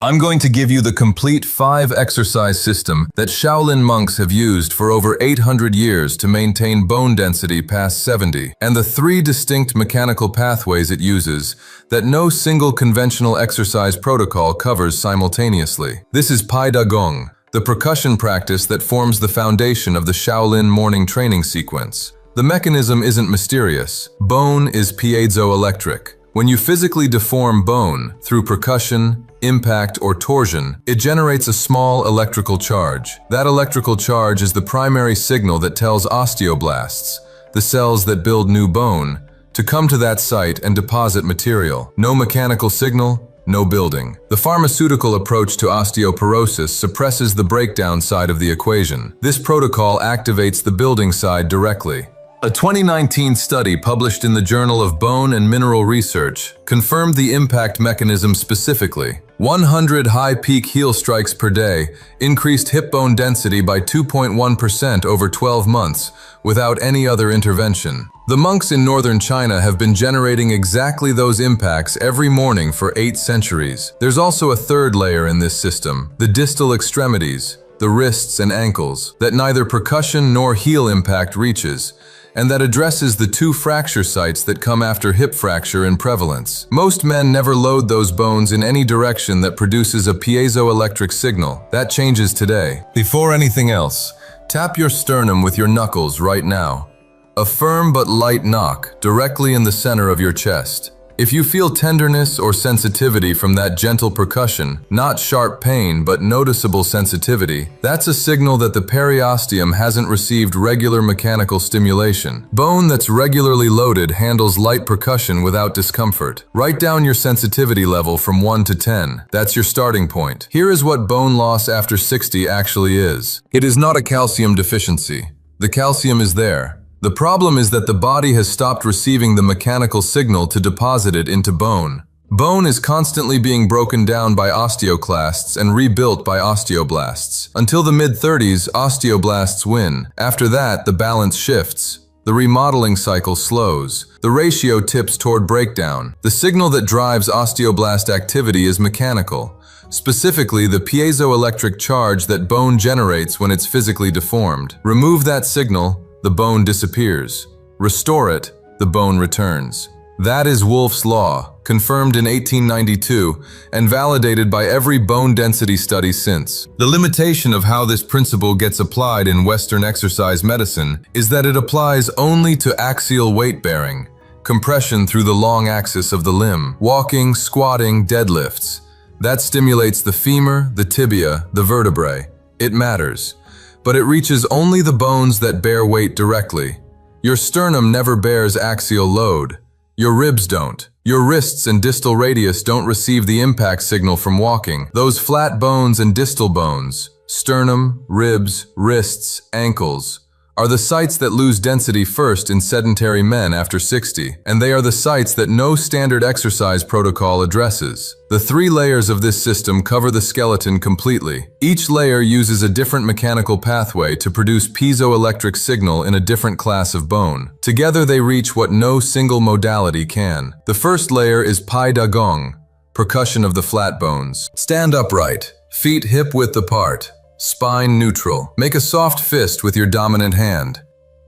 I'm going to give you the complete 5-exercise system that Shaolin monks have used for over 800 years to maintain bone density past 70, and the 3 distinct mechanical pathways it uses that no single conventional exercise protocol covers simultaneously. This is Qigong, the percussion practice that forms the foundation of the Shaolin morning training sequence. The mechanism isn't mysterious. Bone is piezoelectric. When you physically deform bone through percussion, impact, or torsion, it generates a small electrical charge. That electrical charge is the primary signal that tells osteoblasts, the cells that build new bone, to come to that site and deposit material. No mechanical signal, no building. The pharmaceutical approach to osteoporosis suppresses the breakdown side of the equation. This protocol activates the building side directly. A 2019 study published in the Journal of Bone and Mineral Research confirmed the impact mechanism specifically. 100 high-peak heel strikes per day increased hip bone density by 2.1% over 12 months without any other intervention. The monks in northern China have been generating exactly those impacts every morning for 8 centuries. There's also a third layer in this system, the distal extremities, the wrists and ankles, that neither percussion nor heel impact reaches, and that addresses the 2 fracture sites that come after hip fracture in prevalence. Most men never load those bones in any direction that produces a piezoelectric signal. That changes today. Before anything else, tap your sternum with your knuckles right now. A firm but light knock directly in the center of your chest. If you feel tenderness or sensitivity from that gentle percussion, not sharp pain but noticeable sensitivity, that's a signal that the periosteum hasn't received regular mechanical stimulation. Bone that's regularly loaded handles light percussion without discomfort. Write down your sensitivity level from 1 to 10. That's your starting point. Here is what bone loss after 60 actually is. It is not a calcium deficiency. The calcium is there. The problem is that the body has stopped receiving the mechanical signal to deposit it into bone. Bone is constantly being broken down by osteoclasts and rebuilt by osteoblasts. Until the mid-30s, osteoblasts win. After that, the balance shifts. The remodeling cycle slows. The ratio tips toward breakdown. The signal that drives osteoblast activity is mechanical. Specifically, the piezoelectric charge that bone generates when it's physically deformed. Remove that signal, the bone disappears. Restore it, the bone returns. That is Wolff's law, confirmed in 1892 and validated by every bone density study since. The limitation of how this principle gets applied in Western exercise medicine is that it applies only to axial weight bearing, compression through the long axis of the limb, walking, squatting, deadlifts. That stimulates the femur, the tibia, the vertebrae. It matters. But it reaches only the bones that bear weight directly. Your sternum never bears axial load. Your ribs don't. Your wrists and distal radius don't receive the impact signal from walking. Those flat bones and distal bones, sternum, ribs, wrists, ankles, are the sites that lose density first in sedentary men after 60, and they are the sites that no standard exercise protocol addresses. The 3 layers of this system cover the skeleton completely. Each layer uses a different mechanical pathway to produce piezoelectric signal in a different class of bone. Together they reach what no single modality can. The first layer is Qigong, percussion of the flat bones. Stand upright, feet hip-width apart. Spine neutral. Make a soft fist with your dominant hand.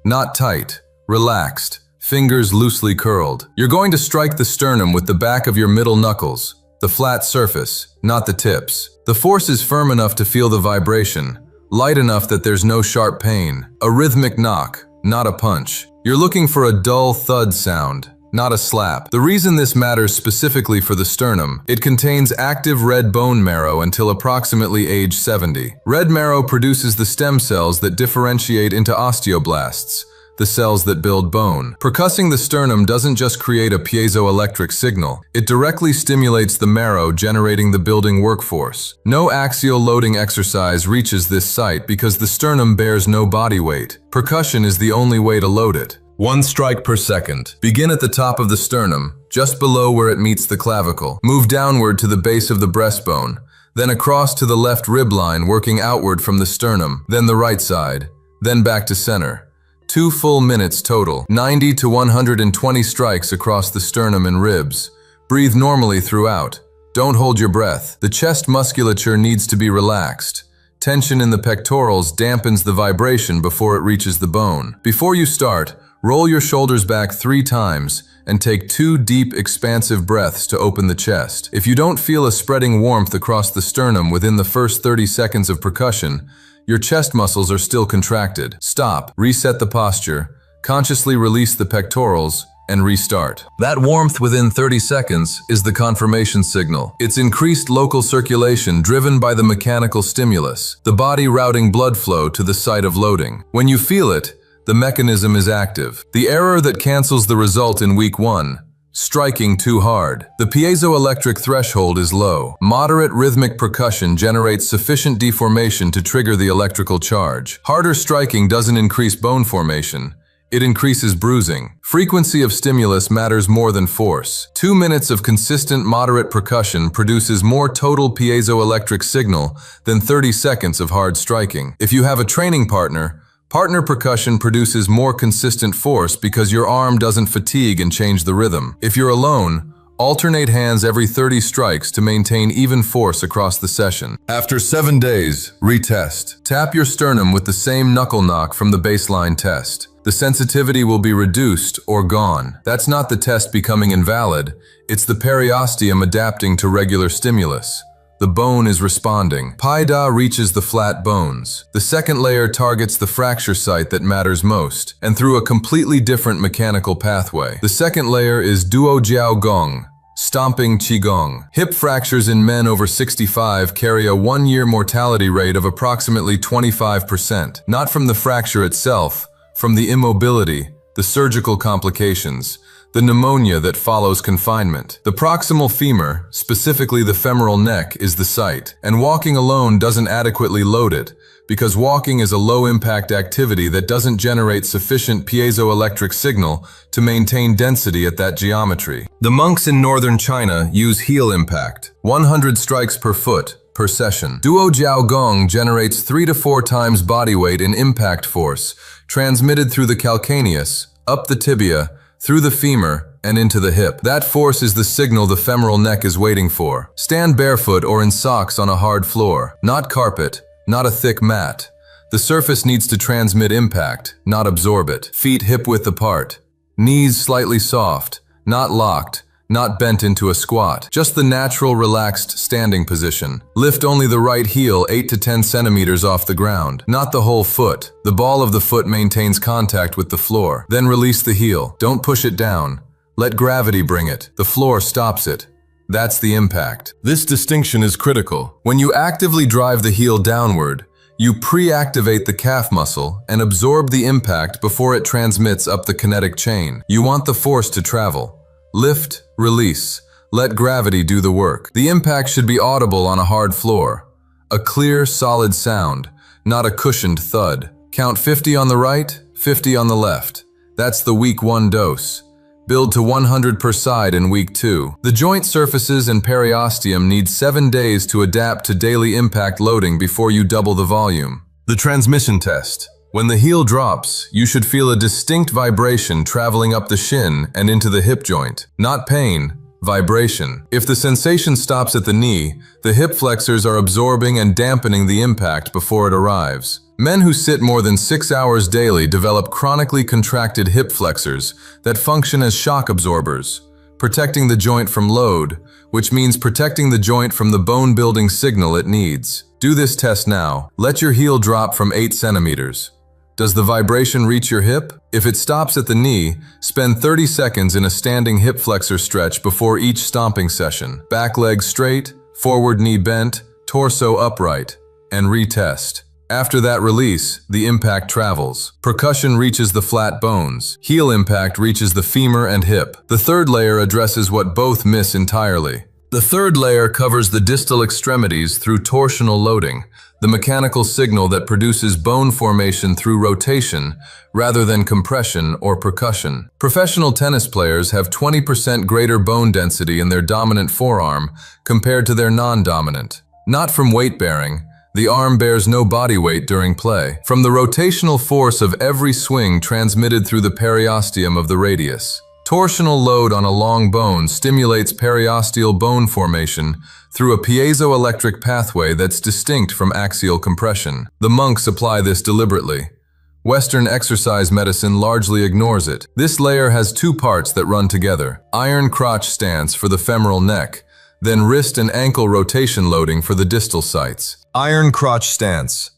Not tight, relaxed, fingers loosely curled. You're going to strike the sternum with the back of your middle knuckles, the flat surface, not the tips. The force is firm enough to feel the vibration, light enough that there's no sharp pain. A rhythmic knock, not a punch. You're looking for a dull thud sound, not a slap. The reason this matters specifically for the sternum, it contains active red bone marrow until approximately age 70. Red marrow produces the stem cells that differentiate into osteoblasts, the cells that build bone. Percussing the sternum doesn't just create a piezoelectric signal, it directly stimulates the marrow, generating the building workforce. No axial loading exercise reaches this site because the sternum bears no body weight. Percussion is the only way to load it. 1 strike per second. Begin at the top of the sternum, just below where it meets the clavicle. Move downward to the base of the breastbone, then across to the left rib line, working outward from the sternum, then the right side, then back to center. 2 full minutes total, 90 to 120 strikes across the sternum and ribs. Breathe normally throughout. Don't hold your breath. The chest musculature needs to be relaxed. Tension in the pectorals dampens the vibration before it reaches the bone. Before you start, roll your shoulders back 3 times and take 2 deep, expansive breaths to open the chest. If you don't feel a spreading warmth across the sternum within the first 30 seconds of percussion, your chest muscles are still contracted. Stop, reset the posture, consciously release the pectorals, and restart. That warmth within 30 seconds is the confirmation signal. It's increased local circulation driven by the mechanical stimulus, the body routing blood flow to the site of loading. When you feel it, the mechanism is active. The error that cancels the result in week 1, striking too hard. The piezoelectric threshold is low. Moderate rhythmic percussion generates sufficient deformation to trigger the electrical charge. Harder striking doesn't increase bone formation. It increases bruising. Frequency of stimulus matters more than force. 2 minutes of consistent moderate percussion produces more total piezoelectric signal than 30 seconds of hard striking. If you have a training partner, partner percussion produces more consistent force because your arm doesn't fatigue and change the rhythm. If you're alone, alternate hands every 30 strikes to maintain even force across the session. After 7 days, retest. Tap your sternum with the same knuckle knock from the baseline test. The sensitivity will be reduced or gone. That's not the test becoming invalid, it's the periosteum adapting to regular stimulus. The bone is responding. Pai Da reaches the flat bones. The second layer targets the fracture site that matters most, and through a completely different mechanical pathway. The second layer is Duo Jiao Gong, Stomping Qigong. Hip fractures in men over 65 carry a 1-year mortality rate of approximately 25%, not from the fracture itself, from the immobility, the surgical complications, the pneumonia that follows confinement. The proximal femur, specifically the femoral neck, is the site, and walking alone doesn't adequately load it, because walking is a low-impact activity that doesn't generate sufficient piezoelectric signal to maintain density at that geometry. The monks in northern China use heel impact, 100 strikes per foot, per session. Duo Jiao Gong generates 3 to 4 times body weight in impact force, transmitted through the calcaneus, up the tibia, through the femur, and into the hip. That force is the signal the femoral neck is waiting for. Stand barefoot or in socks on a hard floor, not carpet, not a thick mat. The surface needs to transmit impact, not absorb it. Feet hip-width apart. Knees slightly soft, not locked, not bent into a squat. Just the natural, relaxed standing position. Lift only the right heel 8 to 10 centimeters off the ground, not the whole foot. The ball of the foot maintains contact with the floor. Then release the heel. Don't push it down. Let gravity bring it. The floor stops it. That's the impact. This distinction is critical. When you actively drive the heel downward, you pre-activate the calf muscle and absorb the impact before it transmits up the kinetic chain. You want the force to travel. Lift, release, let gravity do the work. The impact should be audible on a hard floor. A clear, solid sound, not a cushioned thud. Count 50 on the right, 50 on the left. That's the week 1 dose. Build to 100 per side in week 2. The joint surfaces and periosteum need 7 days to adapt to daily impact loading before you double the volume. The transmission test. When the heel drops, you should feel a distinct vibration traveling up the shin and into the hip joint. Not pain, vibration. If the sensation stops at the knee, the hip flexors are absorbing and dampening the impact before it arrives. Men who sit more than 6 hours daily develop chronically contracted hip flexors that function as shock absorbers, protecting the joint from load, which means protecting the joint from the bone-building signal it needs. Do this test now. Let your heel drop from 8 centimeters. Does the vibration reach your hip? If it stops at the knee, spend 30 seconds in a standing hip flexor stretch before each stomping session. Back leg straight, forward knee bent, torso upright, and retest. After that release, the impact travels. Percussion reaches the flat bones. Heel impact reaches the femur and hip. The third layer addresses what both miss entirely. The third layer covers the distal extremities through torsional loading, the mechanical signal that produces bone formation through rotation rather than compression or percussion. Professional tennis players have 20% greater bone density in their dominant forearm compared to their non-dominant. Not from weight bearing. The arm bears no body weight during play. From the rotational force of every swing transmitted through the periosteum of the radius. Torsional load on a long bone stimulates periosteal bone formation through a piezoelectric pathway that's distinct from axial compression. The monks apply this deliberately. Western exercise medicine largely ignores it. This layer has two parts that run together: iron crotch stance for the femoral neck, then wrist and ankle rotation loading for the distal sites. Iron crotch stance.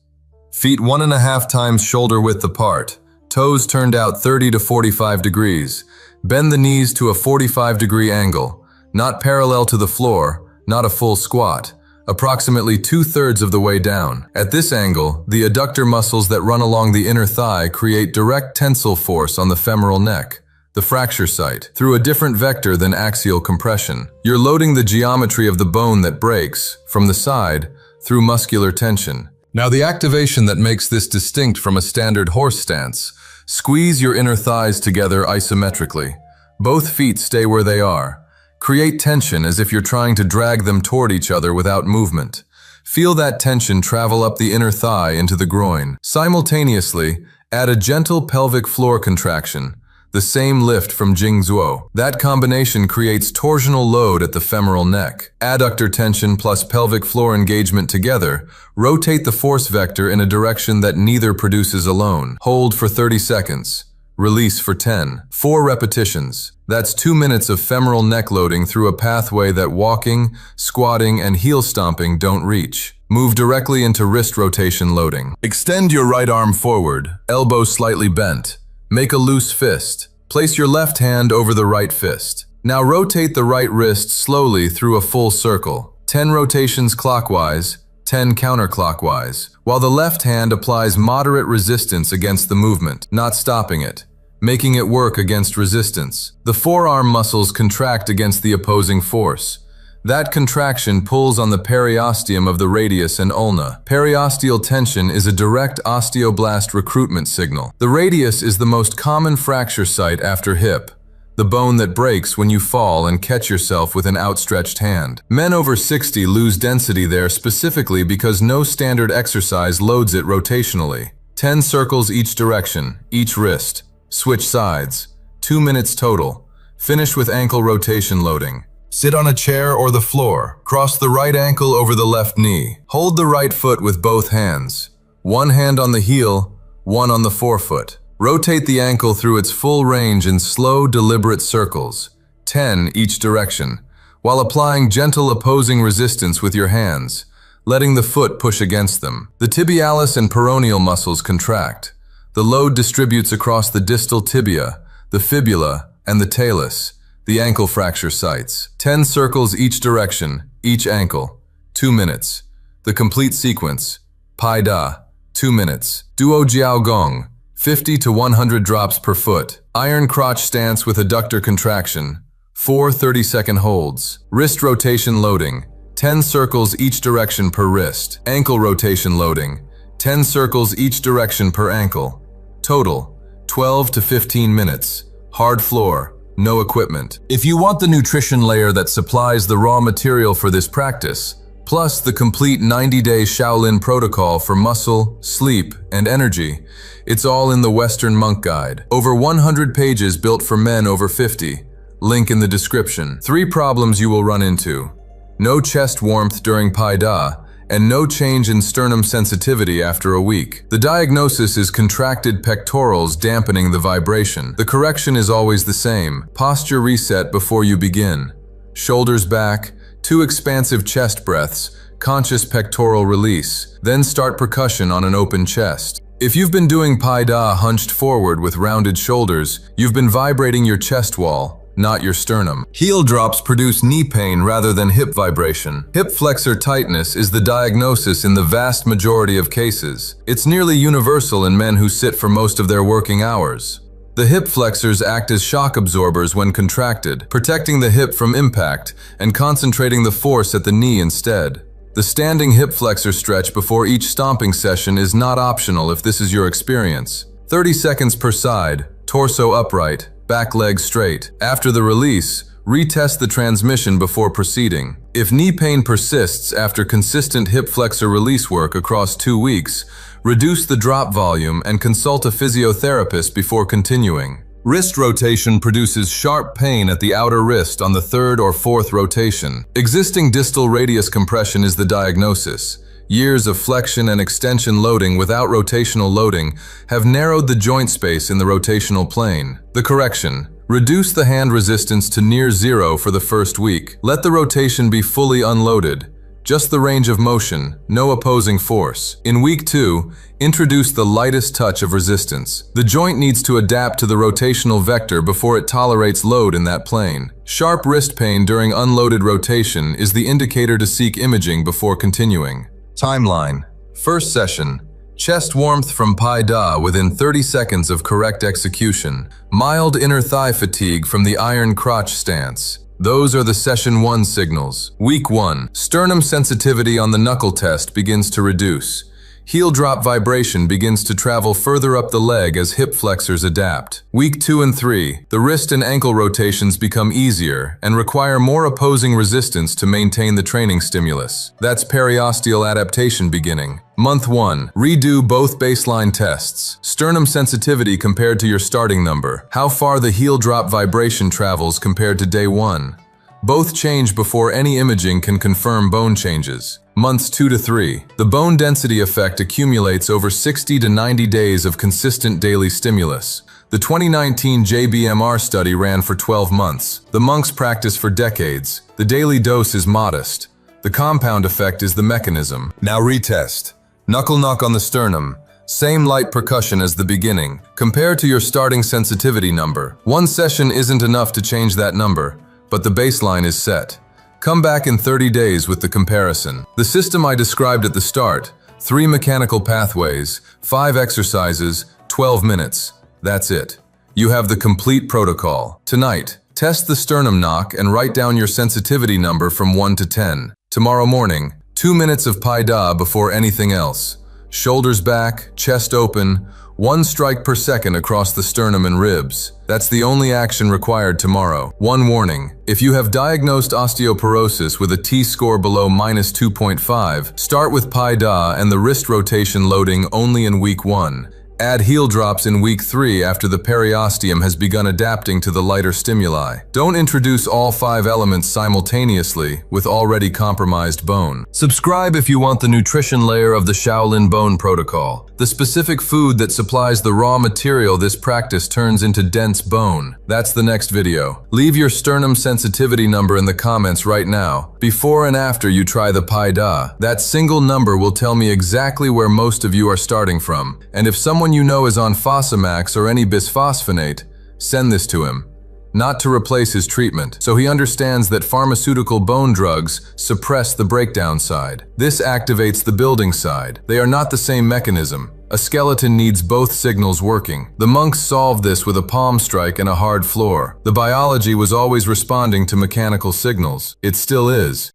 Feet 1.5 times shoulder width apart, toes turned out 30 to 45 degrees. Bend the knees to a 45-degree angle, not parallel to the floor, not a full squat, approximately 2/3 of the way down. At this angle, the adductor muscles that run along the inner thigh create direct tensile force on the femoral neck, the fracture site, through a different vector than axial compression. You're loading the geometry of the bone that breaks, from the side, through muscular tension. Now the activation that makes this distinct from a standard horse stance: squeeze your inner thighs together isometrically. Both feet stay where they are. Create tension as if you're trying to drag them toward each other without movement. Feel that tension travel up the inner thigh into the groin. Simultaneously, add a gentle pelvic floor contraction, the same lift from Zhengzhou. That combination creates torsional load at the femoral neck. Adductor tension plus pelvic floor engagement together rotate the force vector in a direction that neither produces alone. Hold for 30 seconds. Release for 10. 4 repetitions. That's 2 minutes of femoral neck loading through a pathway that walking, squatting, and heel stomping don't reach. Move directly into wrist rotation loading. Extend your right arm forward, elbow slightly bent. Make a loose fist. Place your left hand over the right fist. Now rotate the right wrist slowly through a full circle. 10 rotations clockwise, 10 counterclockwise, while the left hand applies moderate resistance against the movement, not stopping it, making it work against resistance. The forearm muscles contract against the opposing force. That contraction pulls on the periosteum of the radius and ulna. Periosteal tension is a direct osteoblast recruitment signal. The radius is the most common fracture site after hip, the bone that breaks when you fall and catch yourself with an outstretched hand. Men over 60 lose density there specifically because no standard exercise loads it rotationally. 10 circles each direction, each wrist. Switch sides. 2 minutes total. Finish with ankle rotation loading. Sit on a chair or the floor. Cross the right ankle over the left knee. Hold the right foot with both hands. One hand on the heel, one on the forefoot. Rotate the ankle through its full range in slow, deliberate circles, 10 each direction, while applying gentle opposing resistance with your hands, letting the foot push against them. The tibialis and peroneal muscles contract. The load distributes across the distal tibia, the fibula, and the talus, the ankle fracture sites. 10 circles each direction, each ankle. 2 minutes. The complete sequence. Pai Da, 2 minutes. Duo Jiao Gong, 50 to 100 drops per foot. Iron crotch stance with adductor contraction. 4 30-second holds. Wrist rotation loading. 10 circles each direction per wrist. Ankle rotation loading. 10 circles each direction per ankle. Total, 12 to 15 minutes. Hard floor, no equipment. If you want the nutrition layer that supplies the raw material for this practice, plus the complete 90-day Shaolin protocol for muscle, sleep, and energy, it's all in the Western Monk Guide. Over 100 pages built for men over 50. Link in the description. 3 problems you will run into: no chest warmth during Pai Da, and no change in sternum sensitivity after a week. The diagnosis is contracted pectorals dampening the vibration. The correction is always the same. Posture reset before you begin. Shoulders back, 2 expansive chest breaths, conscious pectoral release, then start percussion on an open chest. If you've been doing Pai Da hunched forward with rounded shoulders, you've been vibrating your chest wall, not your sternum. Heel drops produce knee pain rather than hip vibration. Hip flexor tightness is the diagnosis in the vast majority of cases. It's nearly universal in men who sit for most of their working hours. The hip flexors act as shock absorbers when contracted, protecting the hip from impact and concentrating the force at the knee instead. The standing hip flexor stretch before each stomping session is not optional if this is your experience. 30 seconds per side, torso upright, back leg straight. After the release, retest the transmission before proceeding. If knee pain persists after consistent hip flexor release work across 2 weeks, reduce the drop volume and consult a physiotherapist before continuing. Wrist rotation produces sharp pain at the outer wrist on the third or fourth rotation. Existing distal radius compression is the diagnosis. Years of flexion and extension loading without rotational loading have narrowed the joint space in the rotational plane. The correction: reduce the hand resistance to near zero for the first week. Let the rotation be fully unloaded. Just the range of motion, no opposing force. In week 2, introduce the lightest touch of resistance. The joint needs to adapt to the rotational vector before it tolerates load in that plane. Sharp wrist pain during unloaded rotation is the indicator to seek imaging before continuing. Timeline. First session. Chest warmth from Pai Da within 30 seconds of correct execution. Mild inner thigh fatigue from the iron crotch stance. Those are the session 1 signals. Week 1. Sternum sensitivity on the knuckle test begins to reduce. Heel drop vibration begins to travel further up the leg as hip flexors adapt. Week 2 and 3. The wrist and ankle rotations become easier and require more opposing resistance to maintain the training stimulus. That's periosteal adaptation beginning. Month 1. Redo both baseline tests. Sternum sensitivity compared to your starting number. How far the heel drop vibration travels compared to day 1. Both change before any imaging can confirm bone changes. Months 2 to 3. The bone density effect accumulates over 60 to 90 days of consistent daily stimulus. The 2019 JBMR study ran for 12 months. The monks practice for decades. The daily dose is modest. The compound effect is the mechanism. Now retest. Knuckle knock on the sternum. Same light percussion as the beginning. Compare to your starting sensitivity number. One session isn't enough to change that number, but the baseline is set. Come back in 30 days with the comparison. The system I described at the start: 3 mechanical pathways, 5 exercises, 12 minutes. That's it. You have the complete protocol. Tonight, test the sternum knock and write down your sensitivity number from 1 to 10. Tomorrow morning, 2 minutes of Pai Da before anything else. Shoulders back, chest open, 1 strike per second across the sternum and ribs. That's the only action required tomorrow. One warning: if you have diagnosed osteoporosis with a T-score below -2.5, start with Pai Da and the wrist rotation loading only in week 1. Add heel drops in week 3 after the periosteum has begun adapting to the lighter stimuli. Don't introduce all 5 elements simultaneously with already compromised bone. Subscribe if you want the nutrition layer of the Shaolin bone protocol, the specific food that supplies the raw material this practice turns into dense bone. That's the next video. Leave your sternum sensitivity number in the comments right now, before and after you try the Pai Da. That single number will tell me exactly where most of you are starting from, and if someone you know is on Fosamax or any bisphosphonate, send this to him. Not to replace his treatment, so he understands that pharmaceutical bone drugs suppress the breakdown side. This activates the building side. They are not the same mechanism. A skeleton needs both signals working. The monks solved this with a palm strike and a hard floor. The biology was always responding to mechanical signals. It still is.